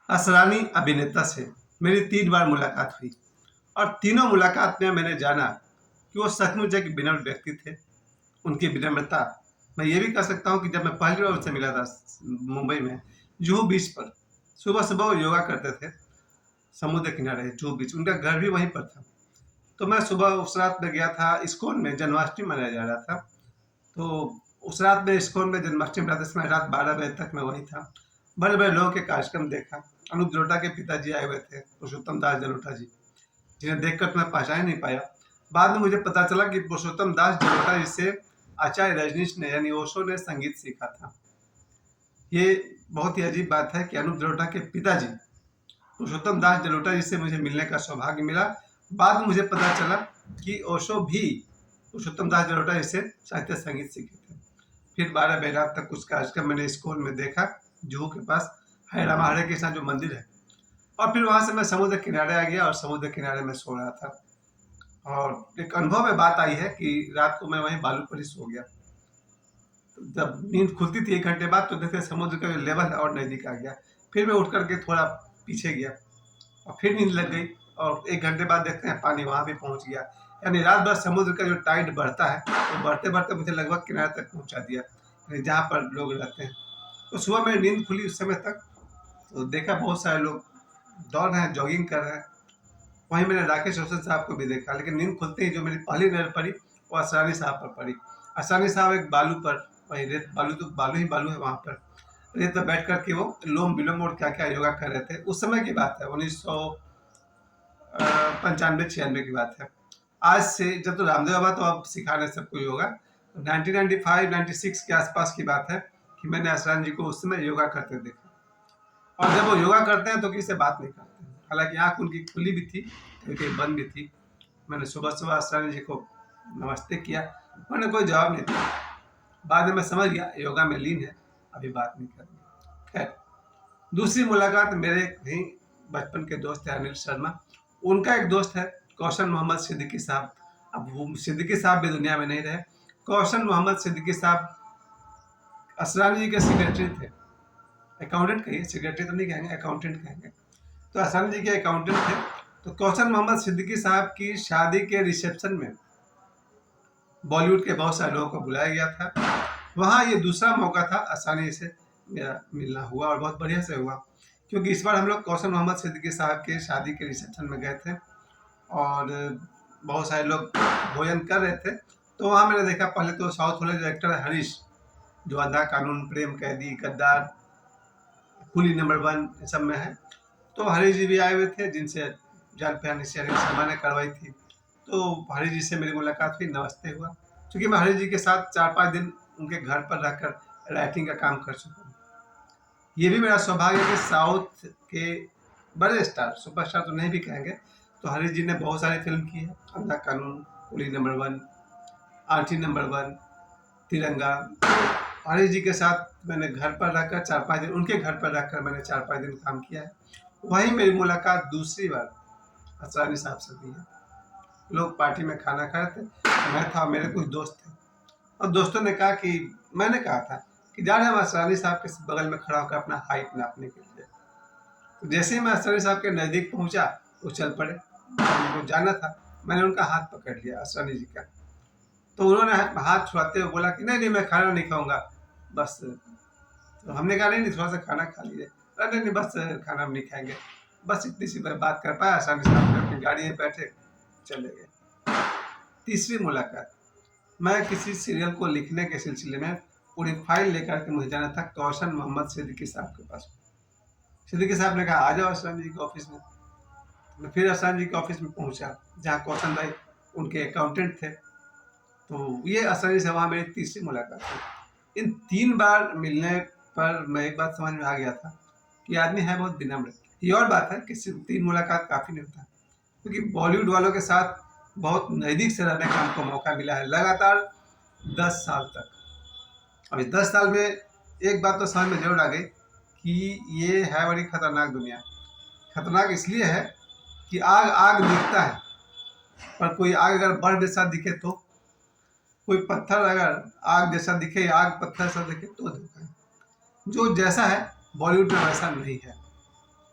असरानी अभिनेता से मेरी 3 बार मुलाकात हुई और तीनों मुलाकात में मैंने जाना कि वो सचमुच एक विनम्र व्यक्ति थे। उनकी विनम्रता, मैं ये भी कह सकता हूँ कि जब मैं पहली बार उनसे मिला था मुंबई में जुहू बीच पर, सुबह-सुबह वो योगा करते थे, समुद्र किनारे जुहू बीच, उनका घर भी वहीं पर था। तो मैं सुबह उस रात में गया था, इस्कॉन में जन्माष्टमी मनाया जा रहा था। तो उस रात में इस्कॉन में जन्माष्टमी मनाते समय रात 12 बजे तक मैं वहीं था। बड़े-बड़े लोगों के कार्यक्रम देखा। अनूप जलोटा के पिताजी आए हुए थे, पुरुषोत्तम दास जलोटा जी, जिन्हें देखकर तो मैं पहचान ही नहीं पाया। बाद में मुझे पता चला कि पुरुषोत्तम दास जलोटा जी से आचार्य रजनीश ने यानी ओशो ने संगीत सीखा था। ये बहुत ही अजीब बात है कि अनूप जलोटा के पिताजी पुरुषोत्तम दास जलोटा जी से मुझे मिलने का सौभाग्य मिला। बाद में मुझे पता चला कि ओशो भी पुरुषोत्तम दास जलोटा जी से साहित्य संगीत सीखे थे। फिर 12 बजे रात तक कुछ कार्यक्रम मैंने स्कूल में देखा, जुहू के पास हरे रामा हरे कृष्णा जो मंदिर है। और फिर वहां से मैं समुद्र किनारे आ गया और समुद्र किनारे में सो रहा था। और एक अनुभव में बात आई है कि रात को मैं वहीं बालू पर ही सो गया। तो जब नींद खुलती थी 1 घंटे बाद तो देखते समुद्र का जो लेवल है और नजदीक आ गया। फिर मैं उठ करके थोड़ा पीछे गया और फिर नींद लग गई और 1 घंटे बाद देखते हैं पानी वहां भी पहुंच गया। यानी रात भर समुद्र का जो टाइड बढ़ता है तो बढ़ते बढ़ते मुझे लगभग किनारे तक पहुंचा दिया, यानी जहाँ पर लोग रहते हैं। तो सुबह मेरी नींद खुली उस समय तक, तो देखा बहुत सारे लोग दौड़ रहे हैं, जॉगिंग कर रहे हैं। वहीं मैंने राकेश रोशन साहब को भी देखा, लेकिन नींद खुलते ही जो मेरी पहली नजर पड़ी वो असरानी साहब पर पड़ी। असरानी साहब एक बालू पर, वही रेत बालू, तो बालू ही बालू है वहां पर, रेत पर बैठ करके वो लोम विलोम और क्या क्या योगा कर रहे थे। उस समय की बात है, 1995-96 की बात है। आज से जब तो रामदेव बाबा तो अब सिखा रहे सबको योगा, 1995-96 के आसपास की बात है कि मैंने असरानी जी को उस समय योगा करते देखा। और जब वो योगा करते हैं तो किसी से बात नहीं करते हैं, हालांकि आंख उनकी खुली भी थी, कभी कभी बंद भी थी। मैंने सुबह सुबह असरानी जी को नमस्ते किया, उन्होंने कोई जवाब नहीं दिया। बाद में मैं समझ गया योगा में लीन है, अभी बात नहीं करनी। खैर, दूसरी मुलाकात मेरे भी बचपन के दोस्त है अनिल शर्मा। उनका एक दोस्त है कौशन मोहम्मद सिद्दीकी साहब। अब वो सिद्दीकी साहब भी दुनिया में नहीं रहे। कौशन मोहम्मद सिद्दीकी साहब असरानी जी के सेक्रेटरी थे, अकाउंटेंट कहिए, सेक्रेटरी तो नहीं कहेंगे, अकाउंटेंट कहेंगे। तो असरानी जी के अकाउंटेंट थे। तो कौशन मोहम्मद सिद्दीकी साहब की शादी के रिसेप्शन में बॉलीवुड के बहुत सारे लोगों को बुलाया गया था। वहाँ ये दूसरा मौका था आसानी से मेरा मिलना हुआ और बहुत बढ़िया से हुआ, क्योंकि इस बार हम लोग कौशन मोहम्मद सिद्दीकी साहब के शादी के रिसेप्शन में गए थे और बहुत सारे लोग भोजन कर रहे थे। तो वहाँ मैंने देखा, पहले तो साउथ वाले जो एक्टर है हरीश, जो आधा कानून, प्रेम कैदी, गद्दार, कुली नंबर 1 इन सब में है। तो हरीश जी भी आए हुए थे, जिनसे जान पहचान से हरीश शर्मा ने करवाई थी। तो हरीश जी से मेरी मुलाकात हुई, नमस्ते हुआ। क्योंकि मैं हरीश जी के साथ 4-5 दिन उनके घर पर रहकर राइटिंग का काम कर चुका हूँ। ये भी मेरा सौभाग्य है कि साउथ के बड़े स्टार, सुपरस्टार तो नहीं भी कहेंगे, तो हरीश जी ने बहुत सारी फिल्म की है। अंधा कानून, कुली नंबर 1, आंटी नंबर 1, तिरंगा। हरीश जी के साथ मैंने घर पर रहकर 4-5 दिन, उनके घर पर रहकर मैंने 4-5 दिन काम किया है। वहीं मेरी मुलाकात दूसरी बार असरानी साहब से हुई है। लोग पार्टी में खाना खा रहे थे, मैं था, मेरे कुछ दोस्त थे और दोस्तों ने कहा कि, मैंने कहा था कि जा रहे हैं हम असरानी साहब के बगल में खड़ा होकर अपना हाइट नापने के लिए। तो जैसे ही मैं असरानी साहब के नज़दीक पहुंचा वो चल पड़े, उनको जाना था। मैंने उनका हाथ पकड़ लिया, असरानी जी का। तो उन्होंने हाथ छुड़ाते हुए बोला कि नहीं नहीं, मैं खाना नहीं खाऊंगा, बस। तो हमने कहा नहीं नहीं, थोड़ा सा खाना खा लीजिए। अरे नहीं नहीं, बस खाना हम नहीं खाएंगे। बस इतनी सी बात कर पाया, असरानी साहब अपनी गाड़ी में बैठे चले गए। तीसरी मुलाकात, मैं किसी सीरियल को लिखने के सिलसिले में पूरी फाइल लेकर के मुझे जाना था कौशन मोहम्मद सिद्दीकी साहब के पास। सिद्दीकी साहब ने कहा आ जाओ असरानी जी के ऑफिस में। मैं फिर असरानी जी के ऑफिस में पहुंचा, जहाँ कौशन भाई उनके अकाउंटेंट थे। तो ये असरानी से वहाँ मेरी तीसरी मुलाकात थी। इन 3 बार मिलने पर मैं एक बात समझ में आ गया था कि आदमी है बहुत विनम्र। ये और बात है कि सिर्फ 3 मुलाकात काफ़ी नहीं होता, क्योंकि बॉलीवुड वालों के साथ बहुत नज़दीक से रहने का हमको मौका मिला है लगातार 10 साल तक। और इस 10 साल में एक बात तो समझ में जरूर आ गई कि ये है बड़ी खतरनाक दुनिया। खतरनाक इसलिए है कि आग आग दिखता है, पर कोई आग अगर बर्फ जैसा दिखे तो, कोई पत्थर अगर आग जैसा दिखे या आग पत्थर सा दिखे तो धोखा है। जो जैसा है बॉलीवुड में वैसा नहीं है।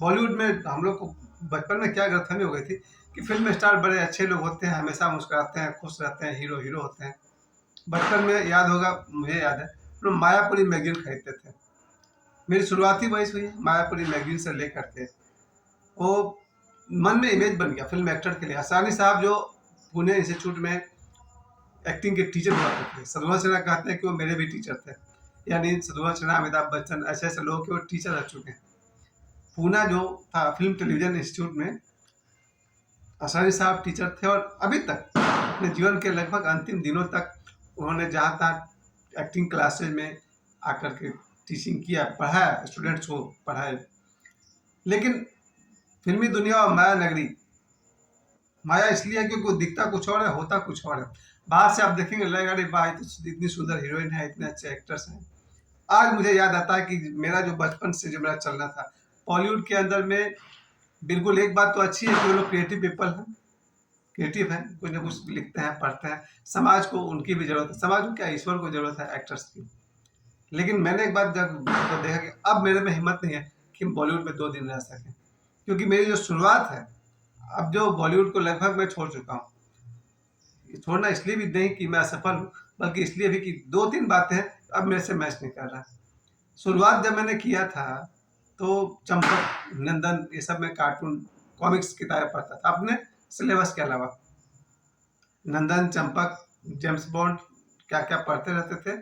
बॉलीवुड में हम लोग को बचपन में क्या गलतफहमी हो गई थी कि फ़िल्म स्टार बड़े अच्छे लोग होते हैं, हमेशा मुस्कुराते हैं, खुश रहते हैं, हीरो हीरो होते हैं। बचपन में याद होगा, मुझे याद है, हम लोग मायापुरी मैगज़ीन खरीदते थे। मेरी शुरुआत ही वहीं से हुई है, मायापुरी मैगज़ीन से लेकर के। वो मन में इमेज बन गया फ़िल्म एक्टर के लिए। असरानी साहब जो पुणे इंस्टीट्यूट में एक्टिंग के टीचर हुआ करते थे, शत्रुघ्न सिन्हा कहते हैं कि वो मेरे भी टीचर थे। यानी शत्रुघ्न सिन्हा, अमिताभ बच्चन ऐसे-ऐसे लोग के वो टीचर रह चुके हैं। पूना जो था फ़िल्म टेलीविज़न इंस्टीट्यूट में असरानी साहब टीचर थे और अभी तक अपने जीवन के लगभग अंतिम दिनों तक उन्होंने जहाँ तहाँ एक्टिंग क्लासेज में आकर के टीचिंग किया, पढ़ाया, स्टूडेंट्स को पढ़ाया। लेकिन फ़िल्मी दुनिया और माया नगरी, माया इसलिए है क्योंकि वो दिखता कुछ और है, होता कुछ और है। बाहर से आप देखेंगे लगेगा अरे वाह! ये तो इतनी सुंदर हीरोइन है, इतने अच्छे एक्टर्स हैं। आज मुझे याद आता है कि मेरा जो बचपन से जो मेरा चलना था, बॉलीवुड के अंदर में बिल्कुल एक बात तो अच्छी है कि वो लोग क्रिएटिव पीपल हैं, क्रिएटिव हैं, कुछ ना कुछ लिखते हैं, पढ़ते हैं। समाज को उनकी भी ज़रूरत है, समाज को क्या ईश्वर को ज़रूरत है एक्टर्स की। लेकिन मैंने एक बात जब तो देखा कि अब मेरे में हिम्मत नहीं है कि हम बॉलीवुड में 2 दिन रह सकें। क्योंकि मेरी जो शुरुआत है, अब जो बॉलीवुड को लगभग मैं छोड़ चुका हूँ। छोड़ना इसलिए भी नहीं कि मैं असफल हूँ, बल्कि इसलिए भी कि 2-3 बातें हैं, अब मेरे से मैच नहीं कर रहा। शुरुआत जब मैंने किया था, तो चंपक, नंदन ये सब मैं कार्टून, कॉमिक्स किताबें पढ़ता था अपने सिलेबस के अलावा। नंदन, चंपक, जेम्स बॉन्ड क्या-क्या पढ़ते रहते थे।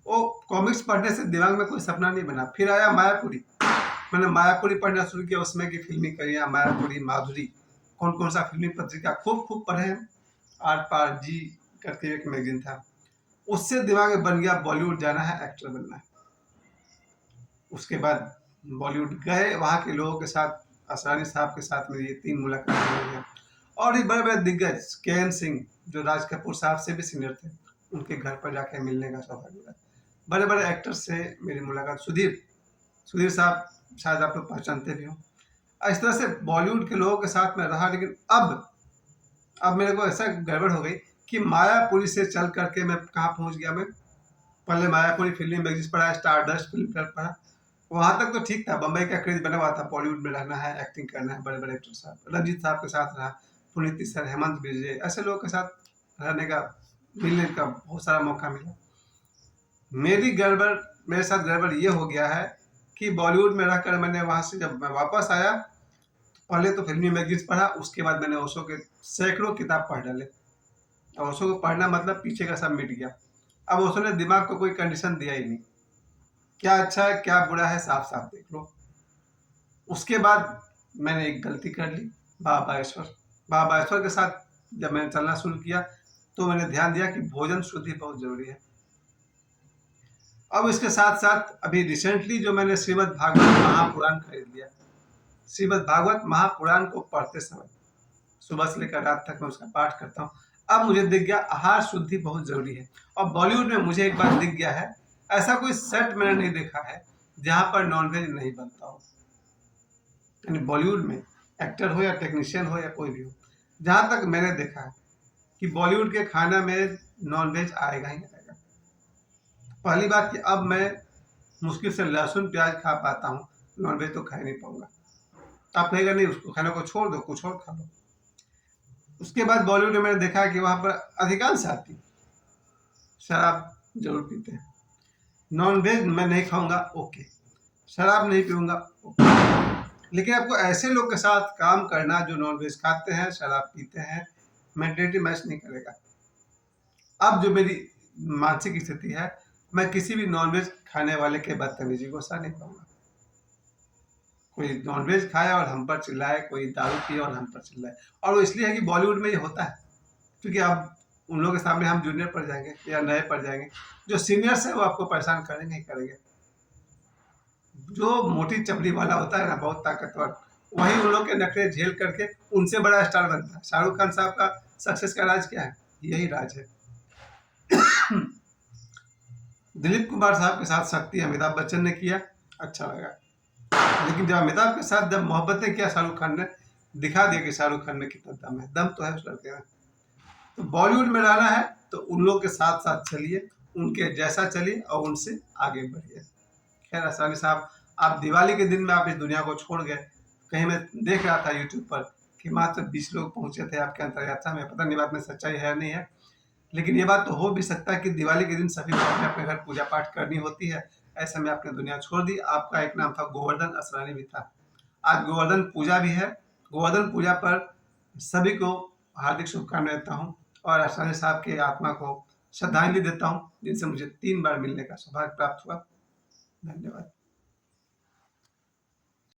वो कॉमिक्स पढ़ने से दिमाग में कोई सपना नहीं बना। फिर आया मायापुरी। मैंने मायापुरी पढ़ना शुरू किया, उसमें की फ़िल्मी करियाँ, मायापुरी, माधुरी, कौन-कौन सा फ़िल्मी पत्रिका खूब-खूब पढ़े हैं। आर-पार, जी करके एक मैगज़ीन था। उससे दिमाग में बन गया बॉलीवुड जाना है, एक्टर बनना है। उसके बाद बॉलीवुड गए, वहाँ के लोगों के साथ, असरानी साहब के साथ मेरी ये 3 मुलाकातें हुई हैं। और भी बड़े-बड़े दिग्गज, के.एन. सिंह जो राज कपूर साहब से भी सीनियर थे, उनके घर पर जाके मिलने का सौभाग्य मिला। बड़े-बड़े एक्टर्स से मेरी मुलाकात, सुधीर साहब शायद आप लोग पहचानते भी हों। इस तरह से बॉलीवुड के लोगों के साथ मैं रहा, लेकिन अब मेरे को ऐसा गड़बड़ हो गई कि मायापुरी से चल कर के मैं कहाँ पहुँच गया मैं। पहले मायापुरी फ़िल्मी मैगज़ीन पढ़ा, स्टारडस्ट फ़िल्म फेयर पढ़ा। वहाँ तक तो ठीक था, बम्बई का क्रेज़ बना हुआ था, बॉलीवुड में रहना है, एक्टिंग करना है, बड़े-बड़े एक्टर साहब। रंजीत साहब के साथ रहा, पुनीत तीसर, हेमंत बिर्जे, ऐसे लोगों के साथ रहने का, मिलने का बहुत सारा मौका मिला। मेरे साथ गड़बड़ ये हो गया है कि बॉलीवुड में रहकर मैंने वहाँ से जब मैं वापस आया, पहले तो फ़िल्मी मैगज़ीन्स पढ़ा, उसके बाद मैंने ओशो के सैकड़ों किताब पढ़ डाले। और ओशो को पढ़ना मतलब पीछे का सब मिट गया। अब ओशो ने दिमाग को कोई कंडीशन दिया ही नहीं। क्या अच्छा है, क्या बुरा है, साफ-साफ देख लो। उसके बाद मैंने एक गलती कर ली, बाबा बागेश्वर। बाबा बागेश्वर के साथ जब मैंने चलना शुरू किया, तो मैंने ध्यान दिया कि भोजन शुद्धि बहुत ज़रूरी है। अब इसके साथ-साथ अभी रिसेंटली जो मैंने श्रीमद् भागवत महापुराण खरीद लिया। श्रीमद् भागवत महापुराण को पढ़ते समय सुबह से लेकर रात तक मैं उसका पाठ करता हूँ। अब मुझे दिख गया आहार शुद्धि बहुत ज़रूरी है। और बॉलीवुड में मुझे एक बात दिख गया है, ऐसा कोई सेट मैंने नहीं देखा है, जहाँ पर नॉन-वेज नहीं बनता हो। यानी बॉलीवुड में एक्टर हो या टेक्नीशियन हो या कोई भी हो, जहाँ तक मैंने देखा है कि बॉलीवुड के खाना में नॉन-वेज आएगा ही आएगा। पहली बात कि अब मैं मुश्किल से लहसुन प्याज खा पाता हूँ, नॉनवेज तो खा ही नहीं पाऊँगा। आप कहेगा नहीं उसको खाने को छोड़ दो, कुछ और खा लो। उसके बाद बॉलीवुड में मैंने देखा है कि वहाँ पर अधिकांश आदमी शराब ज़रूर पीते हैं। नॉनवेज मैं नहीं खाऊँगा, ओके। शराब नहीं पीऊँगा, ओके। लेकिन आपको ऐसे लोग के साथ काम करना जो नॉनवेज खाते हैं, शराब पीते हैं, मेंटालिटी मैच नहीं करेगा। अब जो मेरी मानसिक स्थिति है, मैं किसी भी नॉनवेज खाने वाले के बदतमीजी को सह नहीं पाऊँगा। कोई नॉनवेज खाए और हम पर चिल्लाए, कोई दारू पिए और हम पर चिल्लाए। और वो इसलिए है कि बॉलीवुड में ये होता है, क्योंकि अब उन लोगों के सामने हम जूनियर पड़ जाएँगे या नए पड़ जाएँगे। जो सीनियर्स हैं वो आपको परेशान करेंगे ही करेंगे। जो मोटी चमड़ी वाला होता है ना, बहुत ताकतवर, वही उन लोग के नखरे झेल करके उनसे बड़ा स्टार बनता है। शाहरुख खान साहब का सक्सेस का राज क्या है? यही राज है। दिलीप कुमार साहब के साथ शक्ति अमिताभ बच्चन ने किया, अच्छा लगा। लेकिन जब अमिताभ के साथ जब मोहब्बतें किया शाहरुख खान ने, दिखा दिया कि शाहरुख खान में कितना दम है। दम तो है उस लड़के में। तो बॉलीवुड में रहना है तो उन लोग के साथ-साथ चलिए, उनके जैसा चलिए और उनसे आगे बढ़िए। खैर असरानी साहब, आप दिवाली के दिन में आप इस दुनिया को छोड़ गए, कहीं मैं देख रहा था यूट्यूब पर कि मात्र 20 लोग पहुंचे थे आपके अंतर यात्रा में। पता नहीं बात में सच्चाई है नहीं है, लेकिन ये बात तो हो भी सकता है कि दिवाली के दिन सभी को अपने अपने घर पूजा पाठ करनी होती है। ऐसे में आपने दुनिया छोड़ दी। आपका एक नाम था गोवर्धन असरानी भी था। आज गोवर्धन पूजा भी है। गोवर्धन पूजा पर सभी को हार्दिक शुभकामनाएं देता हूँ और असरानी साहब की आत्मा को श्रद्धांजलि देता हूँ, जिनसे मुझे 3 बार मिलने का सौभाग्य प्राप्त हुआ। धन्यवाद।